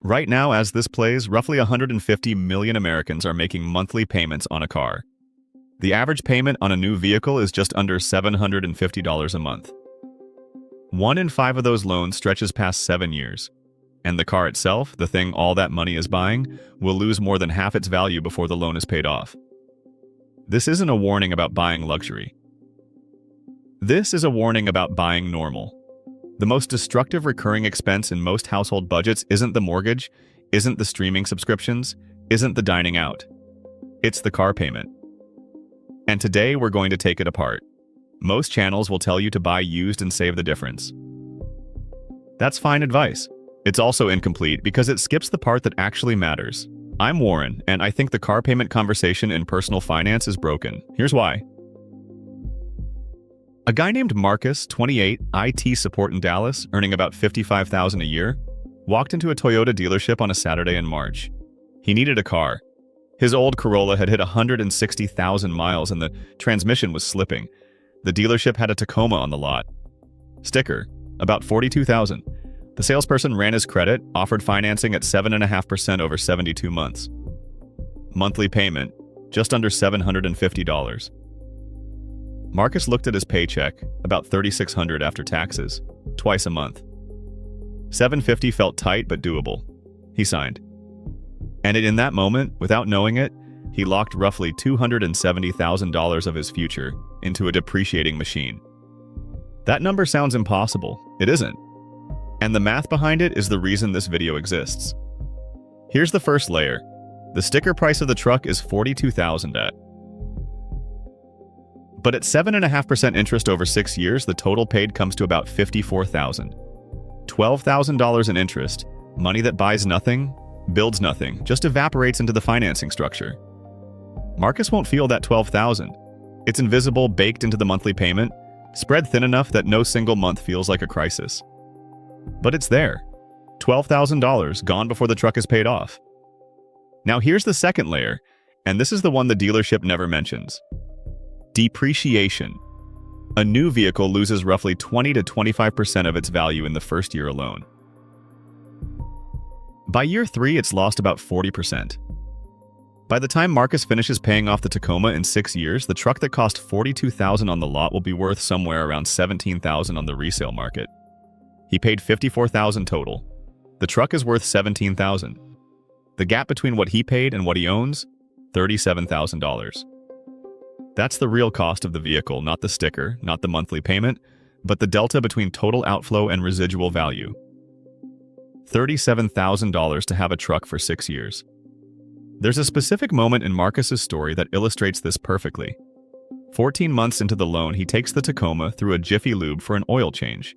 Right now, as this plays, roughly 150 million Americans are making monthly payments on a car. The average payment on a new vehicle is just under $750 a month. 1 in 5 of those loans stretches past 7 years. And the car itself, the thing all that money is buying, will lose more than half its value before the loan is paid off. This isn't a warning about buying luxury. This is a warning about buying normal. The most destructive recurring expense in most household budgets isn't the mortgage, isn't the streaming subscriptions, isn't the dining out. It's the car payment. And today we're going to take it apart. Most channels will tell you to buy used and save the difference. That's fine advice. It's also incomplete because it skips the part that actually matters. I'm Warren, and I think the car payment conversation in personal finance is broken. Here's why. A guy named Marcus, 28, IT support in Dallas, earning about $55,000 a year, walked into a Toyota dealership on a Saturday in March. He needed a car. His old Corolla had hit 160,000 miles and the transmission was slipping. The dealership had a Tacoma on the lot. Sticker, about $42,000. The salesperson ran his credit, offered financing at 7.5% over 72 months. Monthly payment, just under $750. Marcus looked at his paycheck, about $3,600 after taxes, twice a month. $750 felt tight but doable. He signed. And in that moment, without knowing it, he locked roughly $270,000 of his future into a depreciating machine. That number sounds impossible. It isn't. And the math behind it is the reason this video exists. Here's the first layer. The sticker price of the truck is $42,000. But at 7.5% interest over 6 years, the total paid comes to about $54,000. $12,000 in interest, money that buys nothing, builds nothing, just evaporates into the financing structure. Marcus won't feel that $12,000. It's invisible, baked into the monthly payment, spread thin enough that no single month feels like a crisis. But it's there. $12,000 gone before the truck is paid off. Now here's the second layer, and this is the one the dealership never mentions. Depreciation. A new vehicle loses roughly 20 to 25% of its value in the first year alone. By year 3, it's lost about 40%. By the time Marcus finishes paying off the Tacoma in 6 years, the truck that cost $42,000 on the lot will be worth somewhere around $17,000 on the resale market. He paid $54,000 total. The truck is worth $17,000. The gap between what he paid and what he owns, $37,000. That's the real cost of the vehicle, not the sticker, not the monthly payment, but the delta between total outflow and residual value. $37,000 to have a truck for 6 years. There's a specific moment in Marcus's story that illustrates this perfectly. 14 months into the loan, he takes the Tacoma through a Jiffy Lube for an oil change.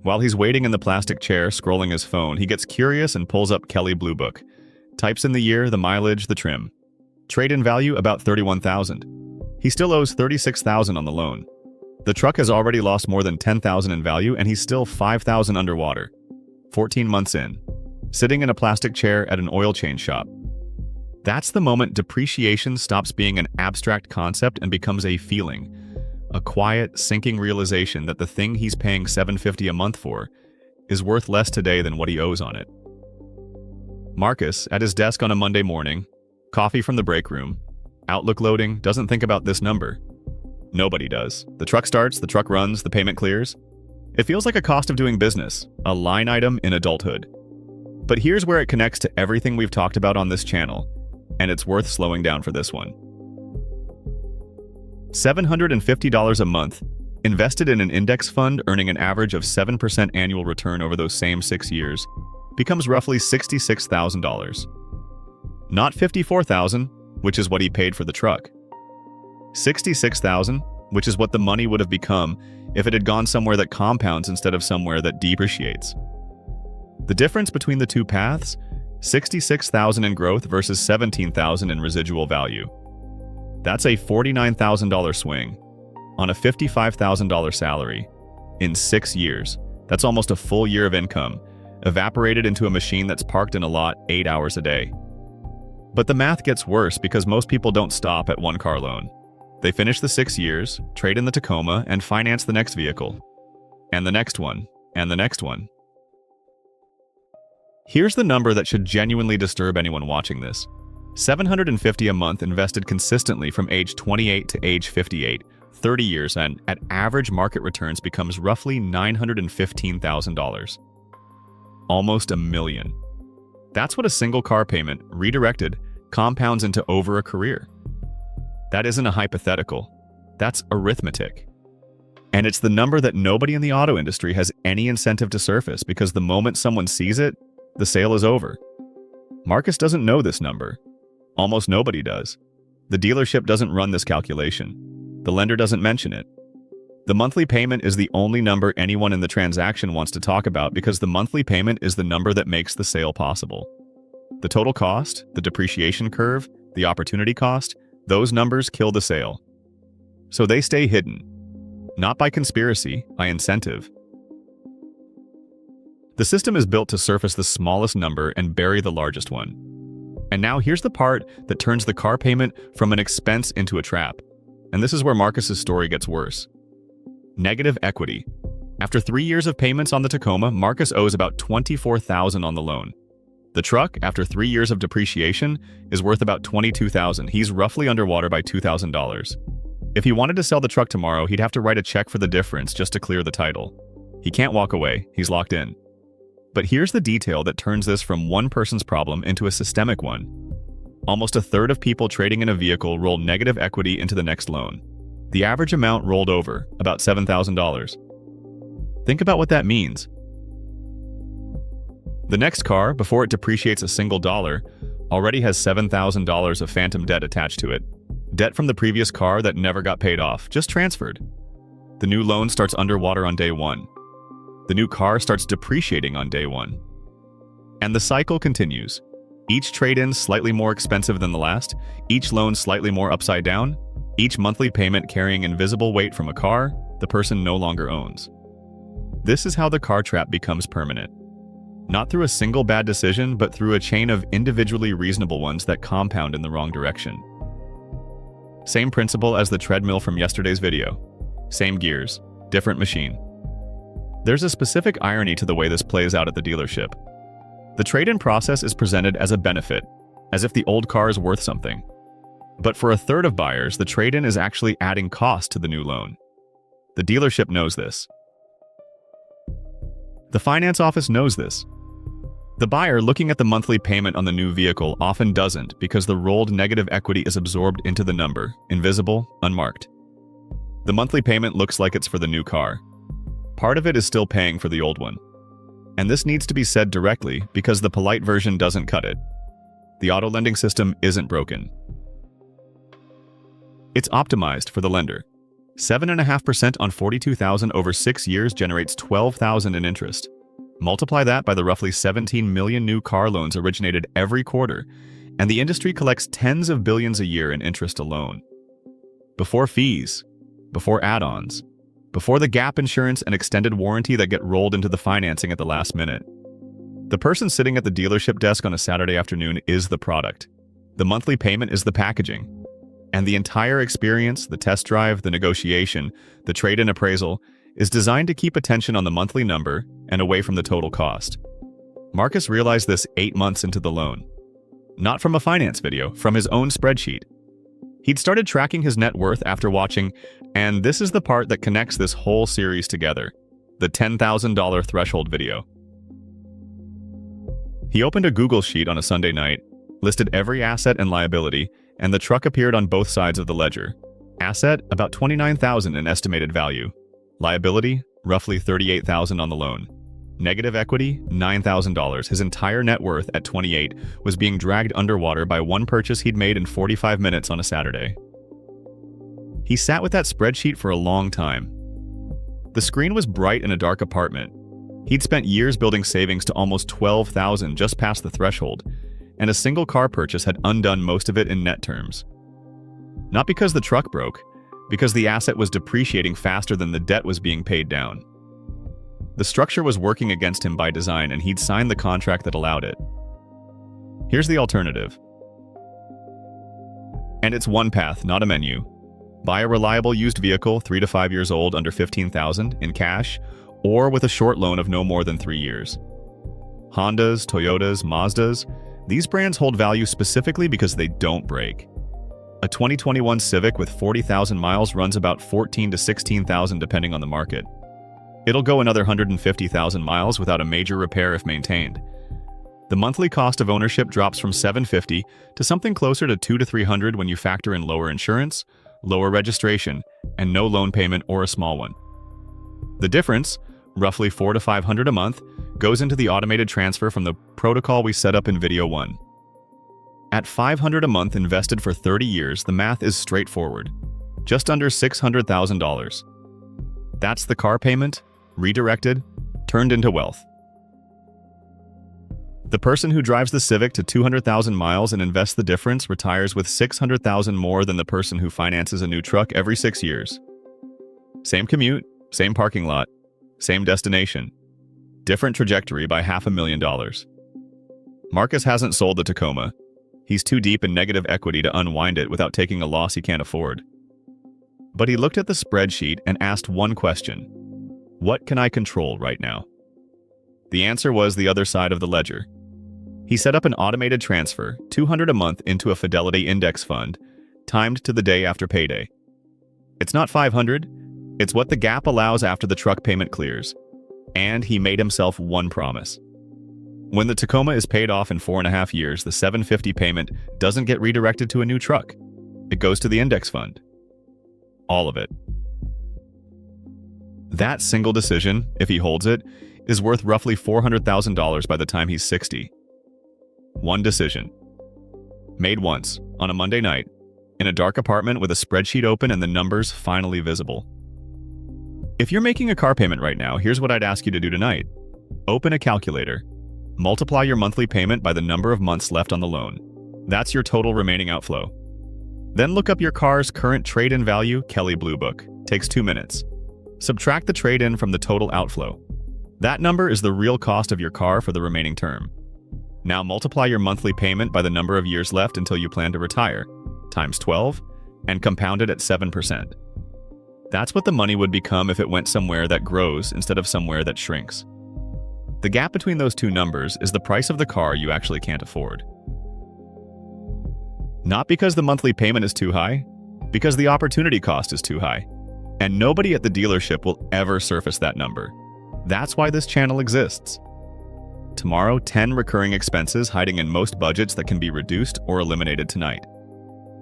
While he's waiting in the plastic chair, scrolling his phone, he gets curious and pulls up Kelley Blue Book. Types in the year, the mileage, the trim. Trade-in value, about $31,000. He still owes $36,000 on the loan. The truck has already lost more than $10,000 in value, and he's still $5,000 underwater. 14 months in, sitting in a plastic chair at an oil change shop. That's the moment depreciation stops being an abstract concept and becomes a feeling. A quiet, sinking realization that the thing he's paying $750 a month for is worth less today than what he owes on it. Marcus, at his desk on a Monday morning, coffee from the break room, Outlook loading, doesn't think about this number. Nobody does. The truck starts, the truck runs, the payment clears. It feels like a cost of doing business, a line item in adulthood. But here's where it connects to everything we've talked about on this channel, and it's worth slowing down for this one. $750 a month, invested in an index fund earning an average of 7% annual return over those same 6 years, becomes roughly $66,000. Not $54,000, which is what he paid for the truck. $66,000, which is what the money would have become if it had gone somewhere that compounds instead of somewhere that depreciates. The difference between the two paths, $66,000 in growth versus $17,000 in residual value. That's a $49,000 swing on a $55,000 salary in 6 years. That's almost a full year of income, evaporated into a machine that's parked in a lot 8 hours a day. But the math gets worse because most people don't stop at one car loan. They finish the 6 years, trade in the Tacoma, and finance the next vehicle. And the next one, and the next one. Here's the number that should genuinely disturb anyone watching this. $750 a month invested consistently from age 28 to age 58, 30 years, and at average market returns becomes roughly $915,000. Almost $1 million. That's what a single car payment, redirected, compounds into over a career. That isn't a hypothetical. That's arithmetic. And it's the number that nobody in the auto industry has any incentive to surface, because the moment someone sees it, the sale is over. Marcus doesn't know this number. Almost nobody does. The dealership doesn't run this calculation. The lender doesn't mention it. The monthly payment is the only number anyone in the transaction wants to talk about, because the monthly payment is the number that makes the sale possible. The total cost, the depreciation curve, the opportunity cost, those numbers kill the sale. So they stay hidden. Not by conspiracy, by incentive. The system is built to surface the smallest number and bury the largest one. And now here's the part that turns the car payment from an expense into a trap. And this is where Marcus's story gets worse. Negative equity. After 3 years of payments on the Tacoma, Marcus owes about $24,000 on the loan. The truck, after 3 years of depreciation, is worth about $22,000. He's roughly underwater by $2,000. If he wanted to sell the truck tomorrow, he'd have to write a check for the difference just to clear the title. He can't walk away. He's locked in. But here's the detail that turns this from one person's problem into a systemic one. Almost a third of people trading in a vehicle roll negative equity into the next loan. The average amount rolled over, about $7,000. Think about what that means. The next car, before it depreciates a single dollar, already has $7,000 of phantom debt attached to it. Debt from the previous car that never got paid off, just transferred. The new loan starts underwater on day one. The new car starts depreciating on day one. And the cycle continues. Each trade-in slightly more expensive than the last, each loan slightly more upside down, each monthly payment carrying invisible weight from a car the person no longer owns. This is how the car trap becomes permanent. Not through a single bad decision, but through a chain of individually reasonable ones that compound in the wrong direction. Same principle as the treadmill from yesterday's video. Same gears, different machine. There's a specific irony to the way this plays out at the dealership. The trade-in process is presented as a benefit, as if the old car is worth something. But for a third of buyers, the trade-in is actually adding cost to the new loan. The dealership knows this. The finance office knows this. The buyer looking at the monthly payment on the new vehicle often doesn't, because the rolled negative equity is absorbed into the number, invisible, unmarked. The monthly payment looks like it's for the new car. Part of it is still paying for the old one. And this needs to be said directly, because the polite version doesn't cut it. The auto lending system isn't broken. It's optimized for the lender. 7.5% on $42,000 over 6 years generates $12,000 in interest. Multiply that by the roughly 17 million new car loans originated every quarter, and the industry collects tens of billions a year in interest alone. Before fees, before add-ons, before the gap insurance and extended warranty that get rolled into the financing at the last minute. The person sitting at the dealership desk on a Saturday afternoon is the product. The monthly payment is the packaging. And the entire experience, the test drive, the negotiation, the trade-in appraisal, is designed to keep attention on the monthly number and away from the total cost. Marcus realized this 8 months into the loan. Not from a finance video, from his own spreadsheet. He'd started tracking his net worth after watching, and this is the part that connects this whole series together, the $10,000 threshold video. He opened a Google sheet on a Sunday night, listed every asset and liability, and the truck appeared on both sides of the ledger. Asset, about $29,000 in estimated value. Liability, roughly $38,000 on the loan. Negative equity, $9,000. His entire net worth at 28 was being dragged underwater by one purchase he'd made in 45 minutes on a Saturday. He sat with that spreadsheet for a long time. The screen was bright in a dark apartment. He'd spent years building savings to almost $12,000 just past the threshold, and a single car purchase had undone most of it in net terms. Not because the truck broke, because the asset was depreciating faster than the debt was being paid down. The structure was working against him by design, and he'd signed the contract that allowed it. Here's the alternative. And it's one path, not a menu. Buy a reliable used vehicle, 3 to 5 years old, under $15,000 in cash, or with a short loan of no more than 3 years. Hondas, Toyotas, Mazdas, these brands hold value specifically because they don't break. A 2021 Civic with 40,000 miles runs about 14 to 16,000 depending on the market. It'll go another 150,000 miles without a major repair if maintained. The monthly cost of ownership drops from $750 to something closer to $200 to $300 when you factor in lower insurance, lower registration, and no loan payment or a small one. The difference, roughly $400 to $500 a month, goes into the automated transfer from the protocol we set up in video 1. At $500 a month invested for 30 years, the math is straightforward. Just under $600,000. That's the car payment, redirected, turned into wealth. The person who drives the Civic to 200,000 miles and invests the difference retires with $600,000 more than the person who finances a new truck every 6 years. Same commute, same parking lot, same destination. Different trajectory by $500,000. Marcus hasn't sold the Tacoma. He's too deep in negative equity to unwind it without taking a loss he can't afford. But he looked at the spreadsheet and asked one question. What can I control right now? The answer was the other side of the ledger. He set up an automated transfer, $200 a month, into a Fidelity index fund, timed to the day after payday. It's not $500, it's what the gap allows after the truck payment clears. And he made himself one promise. When the Tacoma is paid off in 4.5 years, the $750 payment doesn't get redirected to a new truck. It goes to the index fund. All of it. That single decision, if he holds it, is worth roughly $400,000 by the time he's 60. One decision. Made once, on a Monday night, in a dark apartment with a spreadsheet open and the numbers finally visible. If you're making a car payment right now, here's what I'd ask you to do tonight. Open a calculator. Multiply your monthly payment by the number of months left on the loan. That's your total remaining outflow. Then look up your car's current trade-in value, Kelley Blue Book. Takes 2 minutes. Subtract the trade-in from the total outflow. That number is the real cost of your car for the remaining term. Now multiply your monthly payment by the number of years left until you plan to retire, times 12, and compound it at 7%. That's what the money would become if it went somewhere that grows instead of somewhere that shrinks. The gap between those two numbers is the price of the car you actually can't afford. Not because the monthly payment is too high, because the opportunity cost is too high. And nobody at the dealership will ever surface that number. That's why this channel exists. Tomorrow, 10 recurring expenses hiding in most budgets that can be reduced or eliminated tonight.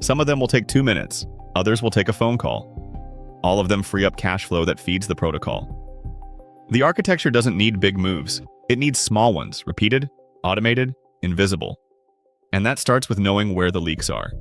Some of them will take 2 minutes, others will take a phone call. All of them free up cash flow that feeds the protocol. The architecture doesn't need big moves. It needs small ones, repeated, automated, invisible. And that starts with knowing where the leaks are.